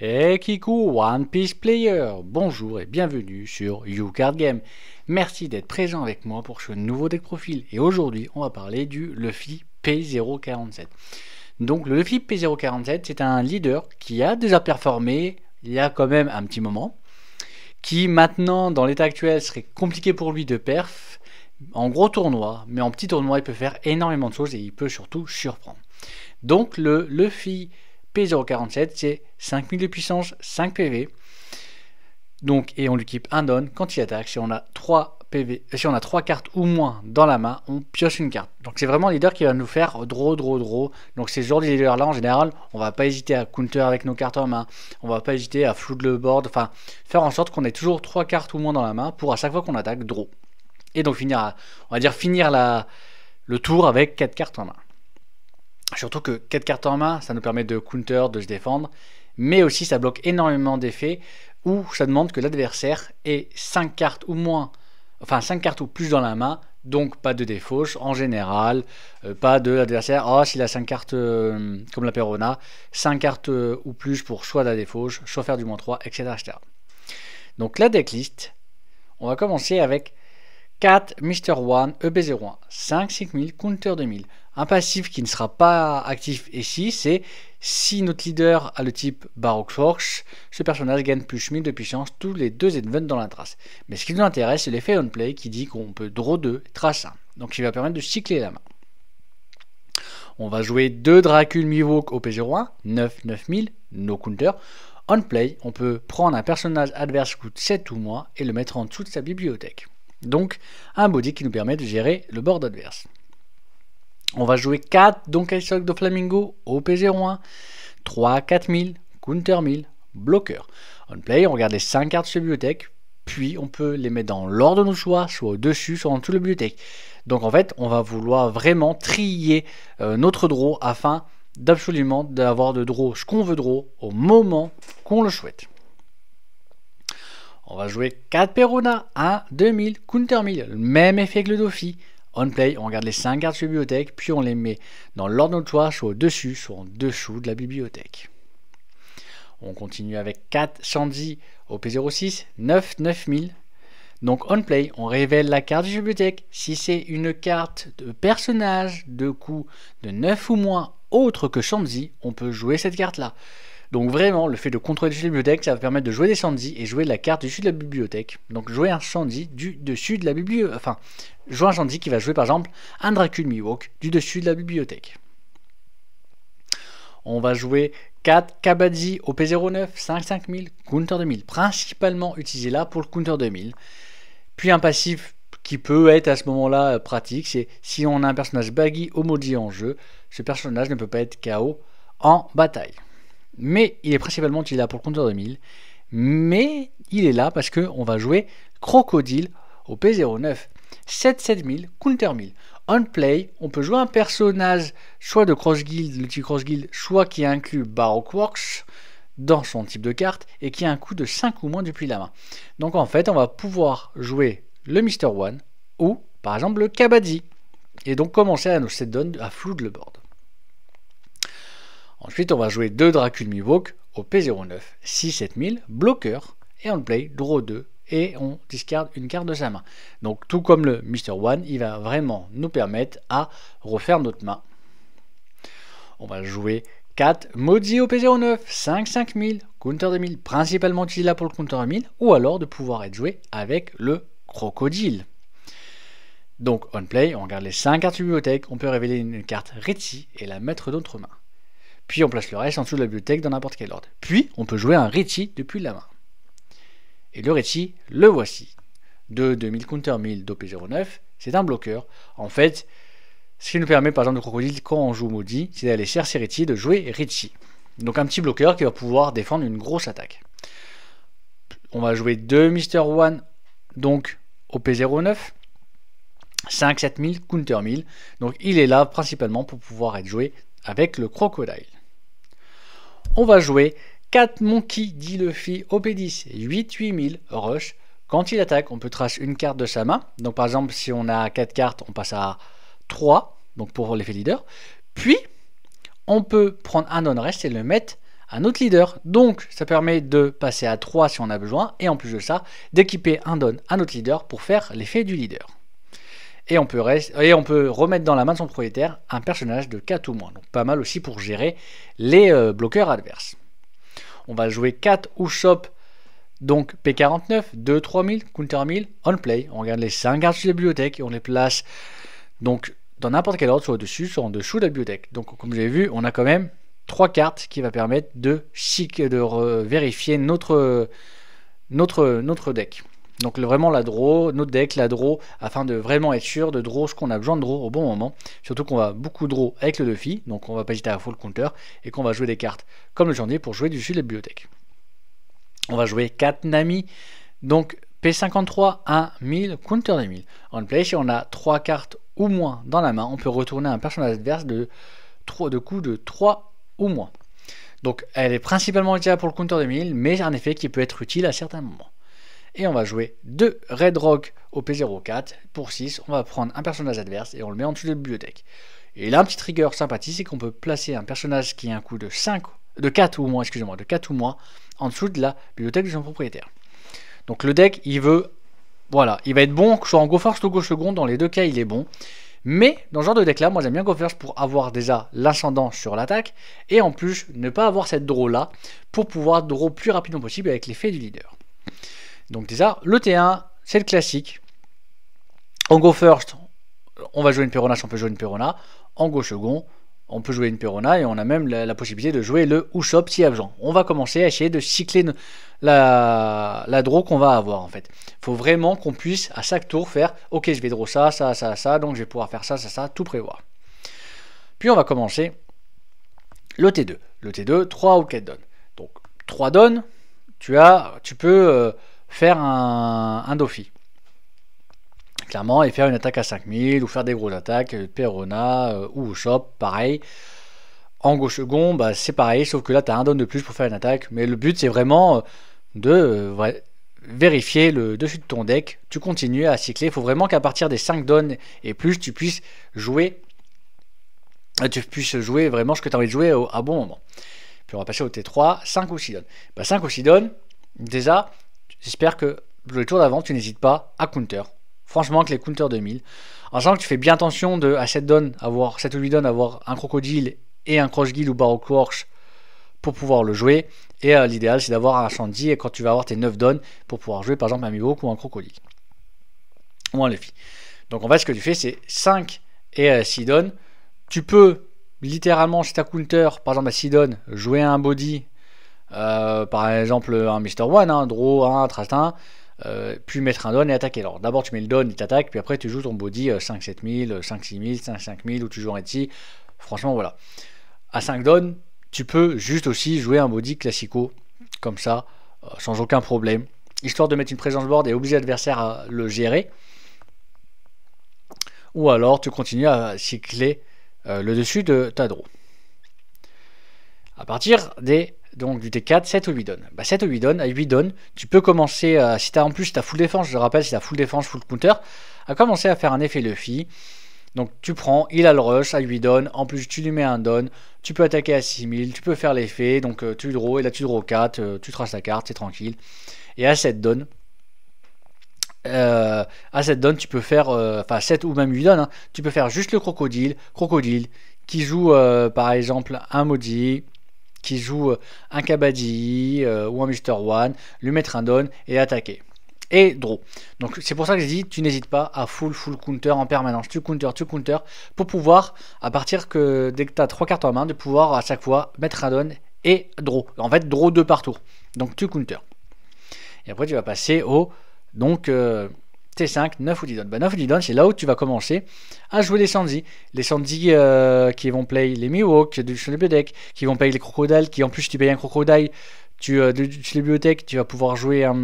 Et Kiku One Piece Player, bonjour et bienvenue sur YouCard Game. Merci d'être présent avec moi pour ce nouveau deck profil. Et aujourd'hui, on va parler du Luffy P047. Donc le Luffy P047, c'est un leader qui a déjà performé il y a quand même un petit moment, qui maintenant, dans l'état actuel, serait compliqué pour lui de perf en gros tournoi, mais en petit tournoi, il peut faire énormément de choses et il peut surtout surprendre. Donc le Luffy P047, c'est 5000 de puissance, 5 PV. Donc, et on lui équipe un don quand il attaque. Si on a 3 PV, si on a 3 cartes ou moins dans la main, on pioche une carte. Donc c'est vraiment un leader qui va nous faire draw. Donc ces genres de leaders là en général, on va pas hésiter à counter avec nos cartes en main. On va pas hésiter à flood le board. Enfin, faire en sorte qu'on ait toujours 3 cartes ou moins dans la main pour à chaque fois qu'on attaque, draw. Et donc finir, on va dire finir le tour avec 4 cartes en main. Surtout que 4 cartes en main, ça nous permet de counter, de se défendre, mais aussi ça bloque énormément d'effets où ça demande que l'adversaire ait 5 cartes ou moins, enfin 5 cartes ou plus dans la main, donc pas de défauche en général, pas de l'adversaire, oh s'il a 5 cartes comme la Perona, 5 cartes ou plus pour soit la défauche, soit faire du -3, etc. Donc la decklist, on va commencer avec 4 Mr. One EB01, 5 5000, counter 2000. Un passif qui ne sera pas actif ici, c'est si notre leader a le type Baroque Force, ce personnage gagne plus 1000 de puissance tous les 2 events dans la trace. Mais ce qui nous intéresse, c'est l'effet on play qui dit qu'on peut draw 2, trace 1. Donc il va permettre de cycler la main. On va jouer 2 Dracul Mihawk au P01, 9000, no counter. On play, on peut prendre un personnage adverse coûte 7 ou moins et le mettre en dessous de sa bibliothèque. Donc un body qui nous permet de gérer le board adverse. On va jouer 4 Donkey Shock de Flamingo au P01, 3 4000, counter 1000, bloqueur. On play, on regarde les 5 cartes de la bibliothèque, puis on peut les mettre dans l'ordre de nos choix, soit au-dessus, soit en dessous de la bibliothèque. Donc en fait, on va vouloir vraiment trier notre draw afin d'absolument d'avoir de draw ce qu'on veut draw au moment qu'on le souhaite. On va jouer 4 Perona, 1, 2000, counter 1000, le même effet que le Dofi. On play, on regarde les 5 cartes de la bibliothèque, puis on les met dans l'ordre de notre choix, soit au-dessus, soit en dessous de la bibliothèque. On continue avec 4 Sandy au P06, 9000. Donc on play, on révèle la carte de la bibliothèque. Si c'est une carte de personnage de coût de 9 ou moins autre que Shandy, on peut jouer cette carte-là. Donc vraiment, le fait de contrôler la bibliothèque, ça va permettre de jouer des Shandy et jouer la carte du dessus de la bibliothèque. Donc jouer un Shandy du dessus de la bibliothèque. Enfin, jouer un Shandy qui va jouer par exemple un Dracul Mihawk du dessus de la bibliothèque. On va jouer 4 Kabaddi au P09, 5 5000, counter 2000. Principalement utilisé là pour le counter 2000. Puis un passif qui peut être à ce moment-là pratique, c'est si on a un personnage baggy ou maudit en jeu, ce personnage ne peut pas être KO en bataille. Mais il est principalement utilisé là pour le counter 2000. Mais il est là parce qu'on va jouer Crocodile au P09. 7000, counter 1000. On play, on peut jouer un personnage soit de Cross Guild, le type Cross Guild, soit qui inclut Baroque Works dans son type de carte et qui a un coût de 5 ou moins depuis la main. Donc en fait, on va pouvoir jouer le Mr. One ou par exemple le Kabaddi et donc commencer à nos set down à flood le board. Ensuite, on va jouer 2 Dracul Mihawk au P09, 6 7000, bloqueur, et on play, draw 2, et on discarde une carte de sa main. Donc tout comme le Mr. One, il va vraiment nous permettre à refaire notre main. On va jouer 4 Maudit au P09, 5 5000, counter 2000, principalement utilisé là pour le counter 1000, ou alors de pouvoir être joué avec le Crocodile. Donc on play, on regarde les 5 cartes de bibliothèque, on peut révéler une carte Ritzy et la mettre dans notre main. Puis on place le reste en dessous de la bibliothèque dans n'importe quel ordre. Puis on peut jouer un Ritzy depuis la main. Et le Ritzy, le voici. De 2000 counter 1000 d'OP09, c'est un bloqueur. En fait, ce qui nous permet par exemple de Crocodile quand on joue maudit, c'est d'aller chercher Ritzy, de jouer Ritzy. Donc un petit bloqueur qui va pouvoir défendre une grosse attaque. On va jouer 2 Mr. One, donc au P09. 5 7000, counter 1000. Donc il est là principalement pour pouvoir être joué avec le Crocodile. On va jouer 4 Monkey dit Luffy au P10, 8 8000, rush. Quand il attaque, on peut tracer une carte de sa main. Donc par exemple, si on a 4 cartes, on passe à 3, donc pour l'effet leader. Puis, on peut prendre un non-rest et le mettre un autre leader, donc ça permet de passer à 3 si on a besoin, et en plus de ça, d'équiper un don, un autre leader pour faire l'effet du leader. Et on peut remettre dans la main de son propriétaire un personnage de 4 ou moins, donc pas mal aussi pour gérer les bloqueurs adverses. On va jouer 4 ou shop, donc P49, 2, 3000, counter 1000, on play. On regarde les 5 cartes sur la bibliothèque et on les place donc dans n'importe quel ordre, soit au-dessus, soit en dessous de la bibliothèque. Donc comme vous avez vu, on a quand même 3 cartes qui va permettre de vérifier notre deck. Donc vraiment la draw, notre deck, la draw, afin de vraiment être sûr de draw ce qu'on a besoin de draw au bon moment. Surtout qu'on va beaucoup draw avec le Duffy, donc on va pas hésiter à full counter, et qu'on va jouer des cartes comme le Jandier pour jouer dessus de la bibliothèque. On va jouer 4 Nami, donc P53, 1, 1000, counter des 1000. On play, si on a 3 cartes ou moins dans la main, on peut retourner un personnage adverse de coups de 3 ou moins. Donc elle est principalement utilisée pour le counter des 1000, mais un effet qui peut être utile à certains moments. Et on va jouer 2 Red Rock au P04. Pour 6, on va prendre un personnage adverse et on le met en dessous de la bibliothèque. Et là, un petit trigger sympathique, c'est qu'on peut placer un personnage qui a un coup de 4 ou moins, excusez-moi, de 4 ou moins, en dessous de la bibliothèque de son propriétaire. Donc le deck, il va être bon, que ce soit en Go First ou Go Second, dans les deux cas, il est bon. Mais dans ce genre de deck là, moi j'aime bien Go First pour avoir déjà l'ascendant sur l'attaque, et en plus, ne pas avoir cette draw là, pour pouvoir draw plus rapidement possible avec l'effet du leader. Donc déjà, le T1, c'est le classique. En Go First, on va jouer une Perona si on peut jouer une Perona. En Go Second, on peut jouer une Perona et on a même la possibilité de jouer le Usopp s'il y a besoin. On va commencer à essayer de cycler la draw qu'on va avoir en fait. Il faut vraiment qu'on puisse à chaque tour faire ok, je vais draw ça, ça, ça, ça, donc je vais pouvoir faire ça, ça, ça, tout prévoir. Puis on va commencer le T2. Le T2, 3 ou 4 dons. Donc 3 dons, tu peux faire un Dofi. Clairement, et faire une attaque à 5000 ou faire des grosses attaques, Perona ou Usopp, pareil. En Go Second, bah, c'est pareil, sauf que là, tu as un don de plus pour faire une attaque. Mais le but, c'est vraiment de vérifier le dessus de ton deck. Tu continues à cycler. Il faut vraiment qu'à partir des 5 dons et plus, tu puisses jouer vraiment ce que tu as envie de jouer à bon moment. Puis on va passer au T3, 5 ou 6 dons. Bah, 5 ou 6 dons, déjà, j'espère que le tour d'avant, tu n'hésites pas à counter. Franchement, avec les counters de 1000. En sachant que tu fais bien attention à 7 ou 8 dons, avoir un crocodile et un crossguild ou baroque works pour pouvoir le jouer. Et l'idéal, c'est d'avoir un Shandy et quand tu vas avoir tes 9 dons pour pouvoir jouer par exemple un Mihawk ou un crocodile. Ou un Luffy. Donc en fait, ce que tu fais, c'est 5 et 6 dons. Tu peux littéralement, si tu as counter, par exemple à 6 dons, jouer un body. Par exemple un Mr. One, un draw, un trastin. Puis mettre un don et attaquer. Alors d'abord tu mets le don et t'attaques, puis après tu joues ton body 5-7000, 5-6000, 5-5000 ou tu joues en Etsy. Franchement voilà. À 5 don, tu peux juste aussi jouer un body classico, comme ça, sans aucun problème. Histoire de mettre une présence board et obliger l'adversaire à le gérer. Ou alors tu continues à cycler le dessus de ta draw. À partir du T4, 7 ou 8 dons. 7 ou 8 dons, à 8 dons, tu peux commencer, si tu as en plus ta full défense, je rappelle, si tu as full défense, full counter, à commencer à faire un effet Luffy. Donc tu prends, il a le rush à 8 dons, en plus tu lui mets un don, tu peux attaquer à 6000, tu peux faire l'effet, donc tu draw, et là tu draw 4, tu traces la carte, c'est tranquille. Et à 7 dons, tu peux faire, 7 ou même 8 dons, hein, tu peux faire juste le crocodile qui joue par exemple un Maudit, qui joue un Kabaddi ou un Mr. One, lui mettre un don et attaquer. Et draw. Donc c'est pour ça que je dis, tu n'hésites pas à full counter en permanence. Tu counter pour pouvoir, à partir que dès que tu as 3 cartes en main, de pouvoir à chaque fois mettre un don et draw. En fait, draw 2 par tour. Donc tu counter. Et après, tu vas passer au T5, 9 ou 10 dons. 9 ou 10 dons, c'est là où tu vas commencer à jouer les Shandy. Les Shandy qui vont play les Mihawk sur les bibliothèques, qui vont play les crocodiles, qui en plus, si tu payes un crocodile, sur les bibliothèques, tu vas pouvoir jouer un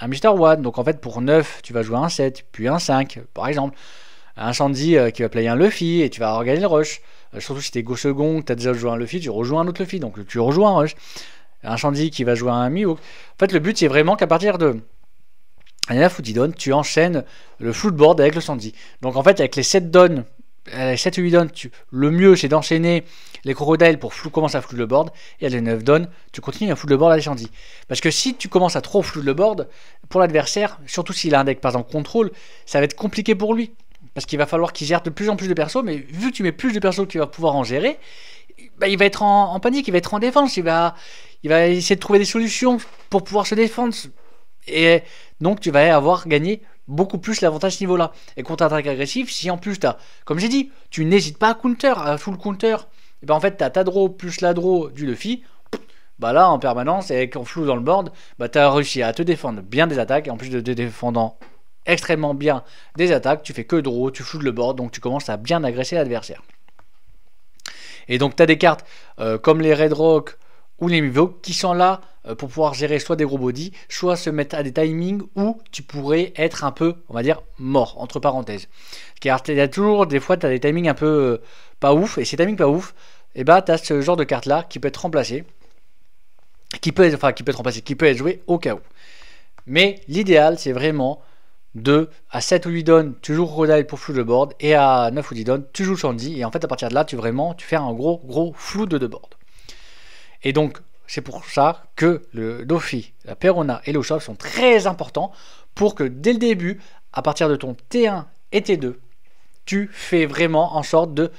Mr. One. Donc en fait, pour 9, tu vas jouer un 7, puis un 5, par exemple. Un Shandy qui va player un Luffy et tu vas regagner le rush. Surtout si tu es Go Second, tu as déjà joué un Luffy, tu rejoues un autre Luffy, donc tu rejoues un rush. Un Shandy qui va jouer un Mihawk. En fait, le but, c'est vraiment qu'à partir de 9 ou 10 dons, tu enchaînes le full board avec le Shandy. Donc en fait, avec les 7 dons les 7 ou 8 donnes, le mieux c'est d'enchaîner les crocodiles pour commencer à flood le board, et à les 9 donnes, tu continues à flood le board à des Shandy. Parce que si tu commences à trop flood le board, pour l'adversaire, surtout s'il a un deck par exemple contrôle, ça va être compliqué pour lui. Parce qu'il va falloir qu'il gère de plus en plus de persos, mais vu que tu mets plus de persos qu'il va pouvoir en gérer, bah, il va être en panique, il va être en défense, il va essayer de trouver des solutions pour pouvoir se défendre. Et donc tu vas avoir gagné beaucoup plus l'avantage à ce niveau-là. Et contre-attaque agressive, si en plus tu as, comme j'ai dit, tu n'hésites pas à counter, à full counter, et ben en fait tu as ta draw plus la draw du Luffy, bah là en permanence, et en flou dans le board, bah tu as réussi à te défendre bien des attaques, et en plus de te défendant extrêmement bien des attaques, tu fais que draw, tu floues le board, donc tu commences à bien agresser l'adversaire. Et donc tu as des cartes comme les Red Rock ou les Mivok qui sont là pour pouvoir gérer soit des gros body, soit se mettre à des timings où tu pourrais être un peu, on va dire, mort, entre parenthèses. Car il y a toujours, des fois, tu as des timings un peu pas ouf, et ces timings pas ouf, et bah tu as ce genre de carte là qui peut être remplacé, qui peut être joué au cas où. Mais l'idéal, c'est vraiment à 7 ou 8 donnes, tu joues Crocodile pour flou de board, et à 9 ou 10 donnes, tu joues Shandy, et en fait, à partir de là, tu fais un gros flou de board. Et donc, c'est pour ça que le Dofi, la Perona et le Shop sont très importants pour que dès le début, à partir de ton T1 et T2, tu fais vraiment en sorte de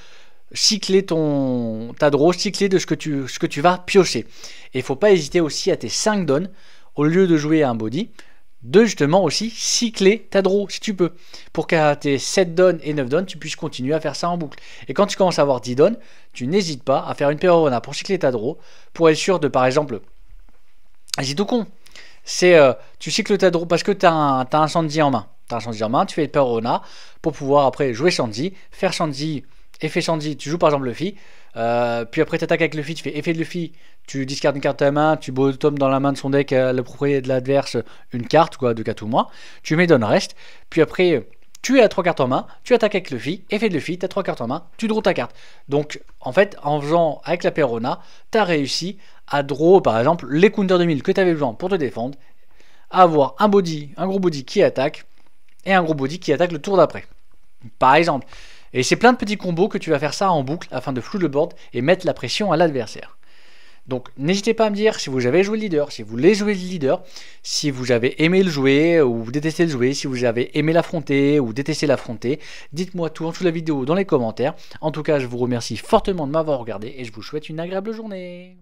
cycler ta draw, cycler de ce que tu vas piocher. Et il ne faut pas hésiter aussi à tes 5 donnes, au lieu de jouer à un body, de justement aussi cycler ta draw si tu peux, pour qu'à tes 7 donnes et 9 donnes tu puisses continuer à faire ça en boucle. Et quand tu commences à avoir 10 donnes, tu n'hésites pas à faire une Perona pour cycler ta draw, pour être sûr de, par exemple, c'est tout con, c'est tu cycles ta draw parce que tu as un Shandy en main, tu fais une Perona pour pouvoir après jouer Shandy, faire Shandy, effet Shandy, tu joues par exemple Luffy, puis après tu attaques avec Luffy, tu fais effet de Luffy, tu discardes une carte de ta main, tu bottom dans la main de son deck le propriétaire de l'adverse une carte, quoi, de 4 ou moins, tu mets donne reste, puis après tu as 3 cartes en main, tu attaques avec Luffy, effet de Luffy, tu as 3 cartes en main, tu draws ta carte. Donc en fait, en faisant avec la Perona, tu as réussi à draw par exemple les counters de 1000 que tu avais besoin pour te défendre, à avoir un gros body qui attaque, et un gros body qui attaque le tour d'après. Par exemple. Et c'est plein de petits combos que tu vas faire ça en boucle afin de flouer le board et mettre la pression à l'adversaire. Donc n'hésitez pas à me dire si vous avez joué le leader, si vous voulez jouer le leader, si vous avez aimé le jouer ou vous détestez le jouer, si vous avez aimé l'affronter ou détesté l'affronter. Dites-moi tout en dessous de la vidéo dans les commentaires. En tout cas, je vous remercie fortement de m'avoir regardé et je vous souhaite une agréable journée.